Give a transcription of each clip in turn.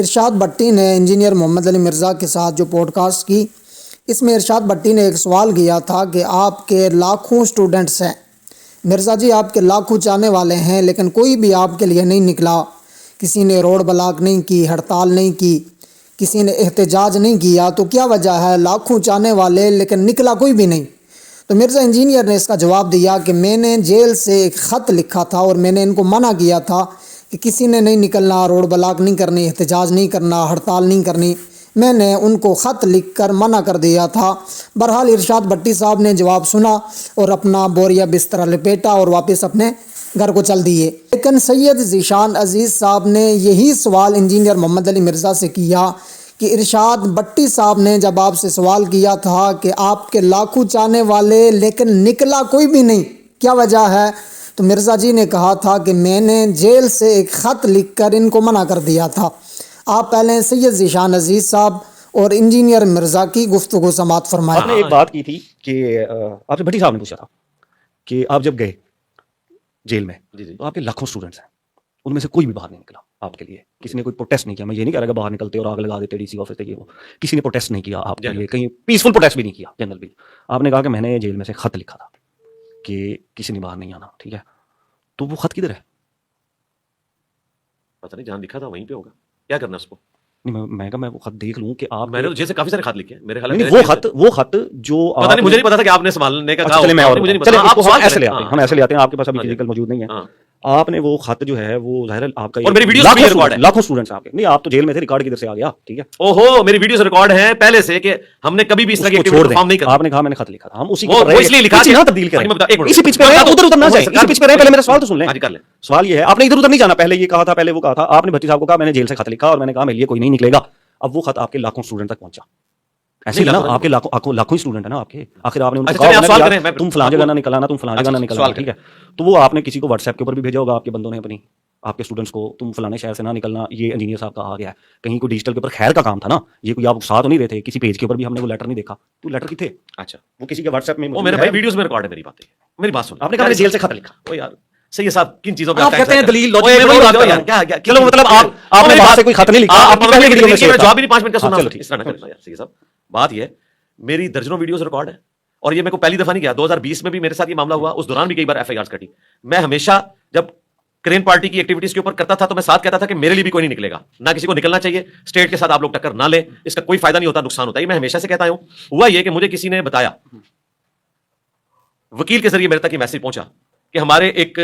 ارشاد بٹی نے انجینئر محمد علی مرزا کے ساتھ جو پوڈ کاسٹ کی، اس میں ارشاد بٹی نے ایک سوال کیا تھا کہ آپ کے لاکھوں سٹوڈنٹس ہیں مرزا جی، آپ کے لاکھوں چاہنے والے ہیں، لیکن کوئی بھی آپ کے لیے نہیں نکلا، کسی نے روڈ بلاک نہیں کی، ہڑتال نہیں کی، کسی نے احتجاج نہیں کیا، تو کیا وجہ ہے؟ لاکھوں چاہنے والے لیکن نکلا کوئی بھی نہیں۔ تو مرزا انجینئر نے اس کا جواب دیا کہ میں نے جیل سے ایک خط لکھا تھا اور میں نے ان کو منع کیا تھا کہ کسی نے نہیں نکلنا، روڈ بلاک نہیں کرنی، احتجاج نہیں کرنا، ہڑتال نہیں کرنی، میں نے ان کو خط لکھ کر منع کر دیا تھا۔ بہرحال ارشاد بٹی صاحب نے جواب سنا اور اپنا بوریا بستر لپیٹا اور واپس اپنے گھر کو چل دیے۔ لیکن سید ذیشان عزیز صاحب نے یہی سوال انجینئر محمد علی مرزا سے کیا کہ ارشاد بٹی صاحب نے جب آپ سے سوال کیا تھا کہ آپ کے لاکھوں چاہنے والے لیکن نکلا کوئی بھی نہیں، کیا وجہ ہے؟ تو مرزا جی نے کہا تھا کہ میں نے جیل سے ایک خط لکھ کر ان کو منع کر دیا تھا۔ آپ پہلے سید ذیشان عزیز صاحب اور انجینئر مرزا کی گفتگو سماعت فرمائیں۔ آپ نے ایک بات کی تھی کہ آپ سے بھٹی صاحب نے پوچھا تھا کہ آپ جب گئے جیل میں تو آپ کے لاکھوں اسٹوڈنٹس ہیں، ان میں سے کوئی بھی باہر نہیں نکلا آپ کے لیے، کسی نے کوئی پروٹیسٹ نہیں کیا۔ میں یہ نہیں کہہ رہا کہ باہر نکلتے اور آگ لگا دیتے ڈی سی آفس سے، یہ وہ کسی نے پروٹیسٹ نہیں کیا آپ کے لیے، کہیں پیسفل پروٹیسٹ بھی نہیں کیا جنرل بھی۔ آپ نے کہا کہ میں نے جیل میں سے خط لکھا تھا کہ کسی نے باہر نہیں آنا، ٹھیک ہے؟ تو وہ خط کدھر ہے؟ پتہ نہیں، جہاں لکھا تھا وہیں پہ ہوگا، کیا کرنا اس کو؟ نہیں، میں کہا میں وہ خط دیکھ لوں کہ آپ میں نے تو جیسے کافی سارے خط لکھے ہیں میرے خیال میں، وہ خط جو پتہ نہیں، مجھے نہیں پتا تھا کہ آپ نے سنبھالنے کا کہا، چلے میں مجھے نہیں پتا، آپ سوال ایسے لے آتے ہیں، ہم ایسے لے آتے ہیں، آپ کے پاس ابھی فزیکل موجود نہیں ہے۔ آپ نے وہ خط جو ہے وہ ظاہر آپ کا، اور میری ویڈیوز بھی ریکارڈ ہے، لاکھوں اسٹوڈنٹس آپ کے، نہیں آپ تو جیل میں تھے، ریکارڈ کدھر سے آ گیا؟ ٹھیک ہے، اوہو میری ویڈیوز ریکارڈ ہیں پہلے سے کہ ہم نے کبھی بھی اس طرح کی ایکٹیویٹی پرفارم نہیں کی۔ آپ نے کہا میں نے خط لکھا تھا، ہم اسی وہ اس لیے لکھا یہاں تبدیل کریں، اسی پیچ پہ رہیں، ادھر ادھر نہ جائیں، اسی پیچ پہ رہیں، پہلے میرا سوال تو سن لیں۔ سوال یہ ہے، آپ نے ادھر ادھر نہیں جانا، پہلے یہ کہا تھا، پہلے وہ کہا تھا، آپ نے بھٹی صاحب کو کہا میں نے جیل سے خط لکھا اور میں نے کہا میرے لیے کوئی نہیں نکلے گا۔ اب وہ خط آپ کے لاکھوں اسٹوڈنٹ تک پہنچا، ایسے ہی نا، آپ کے لاکھوں ہی اسٹوڈنٹ ہیں نا آپ کے، آخر آپ نے ان کو کہا تم فلاں جگہ نہ نکلانا، تم فلاں جگہ نہ نکلانا، ٹھیک ہے؟ تو وہ آپ نے کسی کو واٹس ایپ کے اوپر بھی بھیجا ہوگا، آپ کے بندوں نے اپنی آپ کے اسٹوڈنٹس کو، تم فلانے شہر سے نہ نکلنا، یہ انجینئر صاحب کا آ گیا ہے، کہیں کوئی ڈیجیٹل کے اوپر خیر کا کام تھا نا، یہ کوئی آپ ساتھ نہیں رہے تھے، کسی پیج کے اوپر بھی ہم نے وہ لیٹر نہیں دیکھا، تو لیٹر کی تھے؟ اچھا، وہ کسی کے واٹس ایپ میں، وہ میرے بھائی ویڈیوز میں ریکارڈ ہے، میری بات ہے، میری بات سن، آپ نے کہا میں نے جیل سے خط لکھا۔ او یار سید صاحب کن چیزوں پہ آپ کہتے ہیں دلیل لاجک، چلو مطلب آپ نے باہر سے کوئی خط نہیں لکھا، آپ کی پہلے ویڈیو میں جواب بھی نہیں 5 منٹ کا سنا، اس طرح نہ کرنا یار سید صاحب۔ بات یہ ہے میری درجنوں ویڈیوز ریکارڈ ہے، اور یہ میرے کو پہلی دفعہ نہیں کیا، 2020 میں بھی میرے ساتھ یہ معاملہ ہوا، اس دوران بھی کئی بار ایف آئی آرز کٹی۔ میں ہمیشہ جب کرین پارٹی کی ایکٹیویٹیز کے اوپر کرتا تھا تو میں ساتھ کہتا تھا کہ میرے لیے بھی کوئی نہیں نکلے گا، نہ کسی کو نکلنا چاہیے، اسٹیٹ کے ساتھ آپ لوگ ٹکر نہ لیں، اس کا کوئی فائدہ نہیں ہوتا، نقصان ہوتا ہے، یہ میں ہمیشہ سے کہتا ہوں۔ ہوا یہ کہ مجھے کسی نے بتایا، وکیل کے ذریعے میرے تک یہ میسج پہنچا کہ ہمارے ایک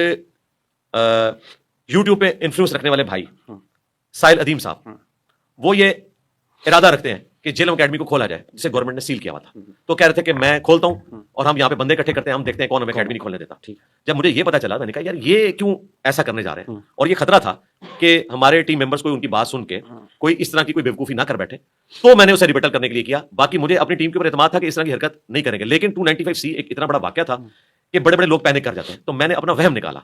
یوٹیوب پہ انفلوئنس رکھنے والے بھائی سائل ادیم صاحب، وہ یہ ارادہ رکھتے ہیں کہ جیلم اکیڈمی کو کھولا جائے، جسے گورنمنٹ نے سیل کیا ہوا تھا، تو کہہ رہے تھے کہ میں کھولتا ہوں اور ہم یہاں پہ بندے اکٹھے کرتے ہیں، ہم دیکھتے ہیں کون ہمیں اکیڈمی نہیں کھولنے دیتا۔ جب مجھے یہ پتا چلا، میں نے کہا یار یہ کیوں ایسا کرنے جا رہے ہیں، اور یہ خطرہ تھا کہ ہمارے ٹیم ممبرس کو ان کی بات سن کے کوئی اس طرح کی کوئی بیوقوفی نہ کر بیٹھے، تو میں نے اسے ریبٹل کرنے کے لیے کیا۔ باقی مجھے اپنی ٹیم کے اوپر اعتماد تھا کہ اس طرح کی حرکت نہیں کریں گے، لیکن 295C ایک اتنا بڑا واقعہ تھا کہ بڑے بڑے لوگ پینک کر جاتے ہیں، تو میں نے اپنا وہم نکالا،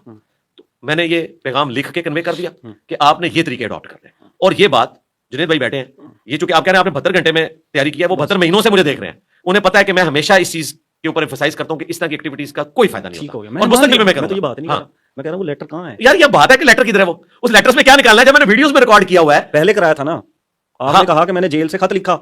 تو میں نے یہ پیغام لکھ کے کنوے کر دیا کہ آپ نے یہ طریقے اڈاپٹ کر لیں۔ اور یہ بات جنید بھائی بیٹھے ہیں، یہ چونکہ آپ کہہ رہے ہیں آپ نے 72 گھنٹے میں تیاری کیا، وہ 72 مہینوں سے مجھے دیکھ رہے ہیں، انہیں پتا ہے کہ میں ہمیشہ اس چیز کے اوپر ایمفسائز کرتا ہوں کہ اس طرح کی ایکٹیویٹیز کا کوئی فائدہ نہیں ہوتا، اور مستقبل میں کروں گا۔ میں کہہ رہا ہوں وہ لیٹر کہاں ہے یار؟ یہ بات ہے کہ لیٹر کدھر ہے، وہ اس لیٹر میں کیا نکالنا ہے جب میں نے ویڈیوز میں ریکارڈ کیا ہوا ہے؟ پہلے کرایا تھا نا، آپ نے کہا کہ میں نے جیل سے خط لکھا،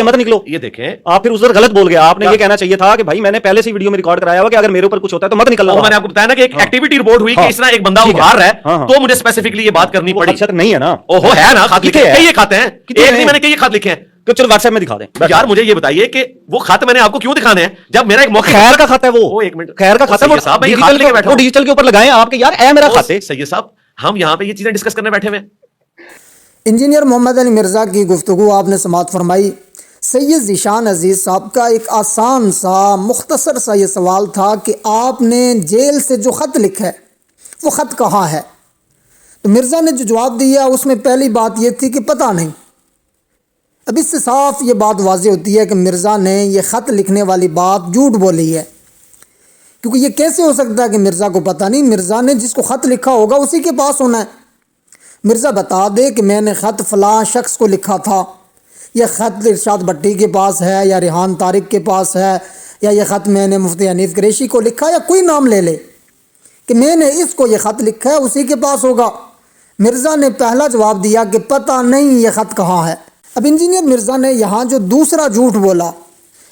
مت نکلو، یہ دیکھیں آپ پھر اس وقت غلط بول گیا، آپ نے یہ کہنا چاہیے تھا کہ بھائی میں نے پہلے سے ویڈیو میں ریکارڈ کرایا ہوا کہ اگر میرے اوپر کچھ ہوتا ہے تو مت نکلنا۔ میں نے آپ کو بتایا نا کہ ایک ایکٹیویٹی رپورٹ ہوئی کہ اس طرح ایک بندہ ابھار رہا ہے، تو مجھے اسپیسیفکلی یہ بات کرنی پڑی۔ نہیں ہے نا، اوہو ہے نا، خط لکھے ہیں، کئی خط ہیں، ایک نہیں میں نے کئی خط لکھے ہیں، تو چلو واٹس ایپ میں دکھا دیں یار۔ مجھے یہ بتائیے کہ وہ خط میں نے آپ کو کیوں دکھانے ہیں جب میرا ایک موقع خیر کا خط ہے، وہ ایک منٹ، خیر کا خط ہے، وہ ڈیجیٹل کے اوپر لگائیں آپ کے، یار اے میرا خط ہے۔ سید صاحب ہم یہاں پہ یہ چیزیں ڈسکس کرنے بیٹھے ہوئے ہیں۔ انجینئر محمد علی مرزا کی گفتگو آپ نے سماعت فرمائی۔ سید ذیشان عزیز صاحب کا ایک آسان سا مختصر سا یہ سوال تھا کہ آپ نے جیل سے جو خط لکھا ہے وہ خط کہاں ہے؟ تو مرزا نے جو جواب دیا اس میں پہلی بات یہ تھی کہ پتہ نہیں۔ اب اس سے صاف یہ بات واضح ہوتی ہے کہ مرزا نے یہ خط لکھنے والی بات جھوٹ بولی ہے، کیونکہ یہ کیسے ہو سکتا ہے کہ مرزا کو پتہ نہیں؟ مرزا نے جس کو خط لکھا ہوگا اسی کے پاس ہونا ہے۔ مرزا بتا دے کہ میں نے خط فلاں شخص کو لکھا تھا، یہ خط ارشاد بٹی کے پاس ہے یا ریحان طارق کے پاس ہے، یا یہ خط میں نے مفتی حنیف قریشی کو لکھا، یا کوئی نام لے لے کہ میں نے اس کو یہ خط لکھا ہے، اسی کے پاس ہوگا۔ مرزا نے پہلا جواب دیا کہ پتہ نہیں یہ خط کہاں ہے۔ اب انجینئر مرزا نے یہاں جو دوسرا جھوٹ بولا،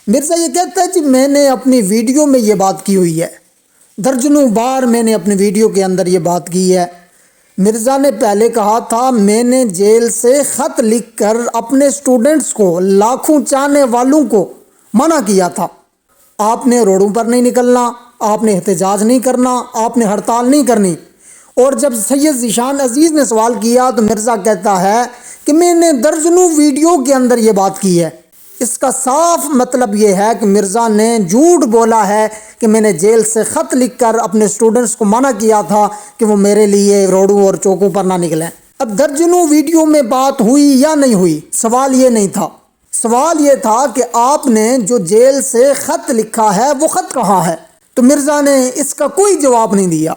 مرزا یہ کہتا ہے جی میں نے اپنی ویڈیو میں یہ بات کی ہوئی ہے، درجنوں بار میں نے اپنی ویڈیو کے اندر یہ بات کی ہے۔ مرزا نے پہلے کہا تھا میں نے جیل سے خط لکھ کر اپنے سٹوڈنٹس کو، لاکھوں چاہنے والوں کو منع کیا تھا، آپ نے روڈوں پر نہیں نکلنا، آپ نے احتجاج نہیں کرنا، آپ نے ہڑتال نہیں کرنی۔ اور جب سید ذیشان عزیز نے سوال کیا تو مرزا کہتا ہے کہ میں نے درجنوں ویڈیو کے اندر یہ بات کی ہے۔ اس کا صاف مطلب یہ ہے کہ مرزا نے جھوٹ بولا ہے کہ میں نے جیل سے خط لکھ کر اپنے سٹوڈنٹس کو منع کیا تھا کہ وہ میرے لیے روڈوں اور چوکوں پر نہ نکلیں۔ اب درجنوں ویڈیو میں بات ہوئی یا نہیں ہوئی، سوال یہ نہیں تھا، سوال یہ تھا کہ آپ نے جو جیل سے خط لکھا ہے وہ خط کہاں ہے؟ تو مرزا نے اس کا کوئی جواب نہیں دیا۔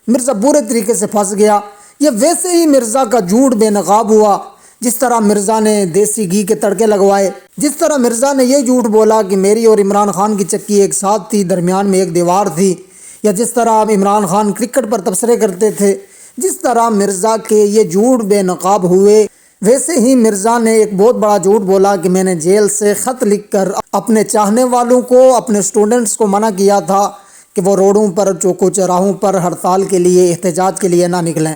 مرزا برے طریقے سے پھنس گیا۔ یہ ویسے ہی مرزا کا جھوٹ بے نقاب ہوا جس طرح مرزا نے دیسی گھی کے تڑکے لگوائے، جس طرح مرزا نے یہ جھوٹ بولا کہ میری اور عمران خان کی چکی ایک ساتھ تھی، درمیان میں ایک دیوار تھی، یا جس طرح عمران خان کرکٹ پر تبصرے کرتے تھے۔ جس طرح مرزا کے یہ جھوٹ بے نقاب ہوئے، ویسے ہی مرزا نے ایک بہت بڑا جھوٹ بولا کہ میں نے جیل سے خط لکھ کر اپنے چاہنے والوں کو، اپنے سٹوڈنٹس کو منع کیا تھا کہ وہ روڈوں پر، چوکوں چوراہوں پر ہڑتال کے لیے، احتجاج کے لیے نہ نکلیں۔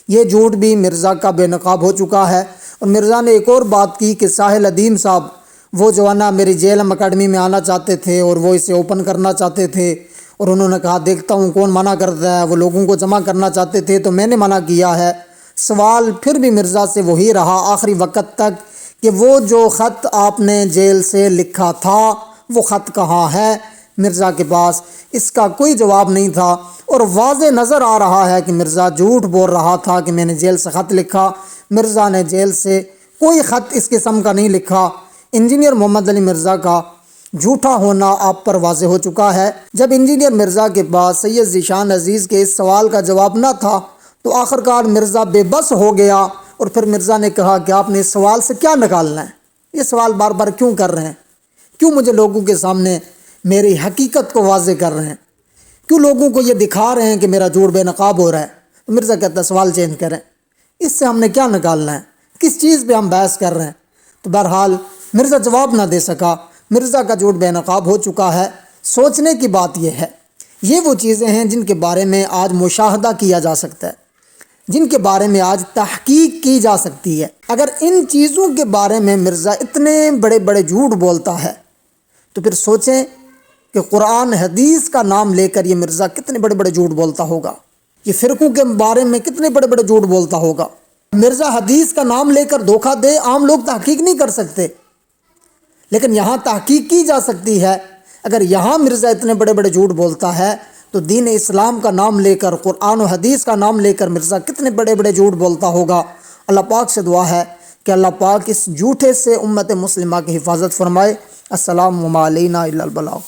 یہ جھوٹ بھی مرزا کا بے نقاب ہو چکا ہے۔ اور مرزا نے ایک اور بات کی کہ ساحل ادیم صاحب وہ جو ہے نا میری جیلم اکیڈمی میں آنا چاہتے تھے اور وہ اسے اوپن کرنا چاہتے تھے، اور انہوں نے کہا دیکھتا ہوں کون منع کرتا ہے، وہ لوگوں کو جمع کرنا چاہتے تھے تو میں نے منع کیا ہے۔ سوال پھر بھی مرزا سے وہی رہا آخری وقت تک کہ وہ جو خط آپ نے جیل سے لکھا تھا وہ خط کہاں ہے؟ مرزا کے پاس اس کا کوئی جواب نہیں تھا، اور واضح نظر آ رہا ہے کہ مرزا جھوٹ بول رہا تھا کہ میں نے جیل سے خط لکھا۔ مرزا نے جیل سے کوئی خط اس قسم کا نہیں لکھا۔ انجینئر محمد علی مرزا کا جھوٹا ہونا آپ پر واضح ہو چکا ہے۔ جب انجینئر مرزا کے پاس سید ذیشان عزیز کے اس سوال کا جواب نہ تھا تو آخرکار مرزا بے بس ہو گیا، اور پھر مرزا نے کہا کہ آپ نے اس سوال سے کیا نکالنا ہے؟ یہ سوال بار بار کیوں کر رہے ہیں؟ کیوں مجھے لوگوں کے سامنے میری حقیقت کو واضح کر رہے ہیں؟ کیوں لوگوں کو یہ دکھا رہے ہیں کہ میرا جھوٹ بے نقاب ہو رہا ہے؟ تو مرزا کہتا ہے سوال چینج کریں، اس سے ہم نے کیا نکالنا ہے؟ کس چیز پہ ہم بحث کر رہے ہیں؟ تو بہرحال مرزا جواب نہ دے سکا۔ مرزا کا جھوٹ بے نقاب ہو چکا ہے۔ سوچنے کی بات یہ ہے، یہ وہ چیزیں ہیں جن کے بارے میں آج مشاہدہ کیا جا سکتا ہے، جن کے بارے میں آج تحقیق کی جا سکتی ہے۔ اگر ان چیزوں کے بارے میں مرزا اتنے بڑے بڑے جھوٹ بولتا ہے تو پھر سوچیں کہ قرآن حدیث کا نام لے کر یہ مرزا کتنے بڑے بڑے جھوٹ بولتا ہوگا، یہ فرقوں کے بارے میں کتنے بڑے بڑے جھوٹ بولتا ہوگا۔ مرزا حدیث کا نام لے کر دھوکہ دے، عام لوگ تحقیق نہیں کر سکتے، لیکن یہاں تحقیق کی جا سکتی ہے۔ اگر یہاں مرزا اتنے بڑے بڑے جھوٹ بولتا ہے تو دین اسلام کا نام لے کر، قرآن و حدیث کا نام لے کر مرزا کتنے بڑے بڑے جھوٹ بولتا ہوگا۔ اللہ پاک سے دعا ہے کہ اللہ پاک اس جھوٹے سے امت مسلمہ کی حفاظت فرمائے۔ السلام علینا الا البلاغ۔